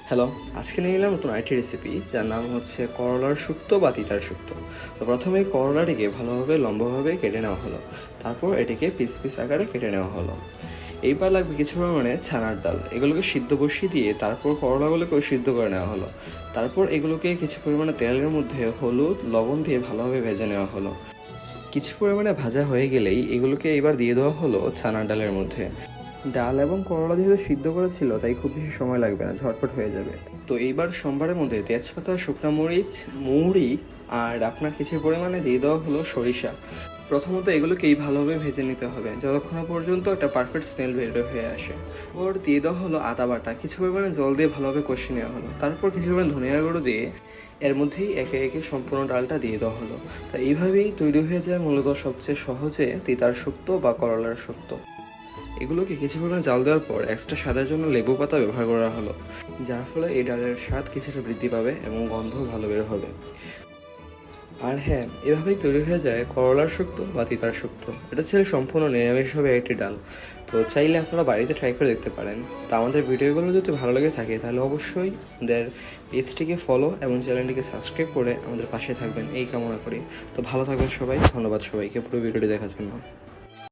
Hello, আজকে নিয়ে এলাম নতুন আরেকটি রেসিপি যার নাম হচ্ছে করলার শুক্তো বা তিতার শুক্তো। তো প্রথমে করলাটিকে ভালোভাবে লম্বাভাবে কেটে নেওয়া হলো, তারপর এটিকে পিস পিস আকারে কেটে নেওয়া হলো। এইবার লাগবে কিছু পরিমাণে ছানার ডাল, এগুলোকে সিদ্ধ বসিয়ে দিয়ে তারপর করলাগুলোকেও সিদ্ধ করে নেওয়া হলো। তারপর এগুলোকে কিছু পরিমাণে তেলের মধ্যে হলুদ লবণ দিয়ে ভালোভাবে ভেজে নেওয়া হলো। কিছু পরিমাণে ভাজা হয়ে গেলেই এগুলোকে এবার দিয়ে দেওয়া হলো ছানার ডালের মধ্যে। ডাল এবং করলা যেহেতু সিদ্ধ করা ছিল তাই খুব বেশি সময় লাগবে না, ঝটপট হয়ে যাবে। তো এইবার সম্বারের মধ্যে তেজপাতা, শুকনো মরিচ, মৌরি আর আপনার কিছু পরিমাণে দিয়ে দেওয়া হলো সরিষা। প্রথমত এগুলোকেই ভালোভাবে ভেজে নিতে হবে যতক্ষণ না পর্যন্ত একটা পারফেক্ট স্মেল বের হয়ে আসে। ওর দিয়ে দেওয়া হলো আদা বাটা, কিছু পরিমাণে জল দিয়ে ভালোভাবে কষিয়ে নেওয়া হলো। তারপর কিছু পরিমাণে ধনিয়া গুঁড়ো দিয়ে এর মধ্যেই একে একে সম্পূর্ণ ডালটা দিয়ে দেওয়া হলো। তা এইভাবেই তৈরি হয়ে যায় মূলত সবচেয়ে সহজে তিতার শুক্তো বা করলার শুক্তো। এগুলোকে কিছু পরিমাণে জাল দেওয়ার পর এক্সট্রা স্বাদের জন্য লেবু পাতা ব্যবহার করা হলো, যার ফলে এই ডালের স্বাদ কিছুটা বৃদ্ধি পাবে এবং গন্ধ ভালো বের হবে। আর হ্যাঁ, এভাবেই তৈরি হয়ে যায় করলার শুক্তো বা তিতার শুক্তো। এটা ছিল সম্পূর্ণ নিরামিষভাবে একটি ডাল। তো চাইলে আপনারা বাড়িতে ট্রাই করে দেখতে পারেন। তো আমাদের ভিডিওগুলো যদি ভালো লেগে থাকে তাহলে অবশ্যই আমাদের পেজটিকে ফলো এবং চ্যানেলটিকে সাবস্ক্রাইব করে আমাদের পাশে থাকবেন এই কামনা করি। তো ভালো থাকবেন সবাই, ধন্যবাদ সবাইকে পুরো ভিডিওটি দেখার জন্য।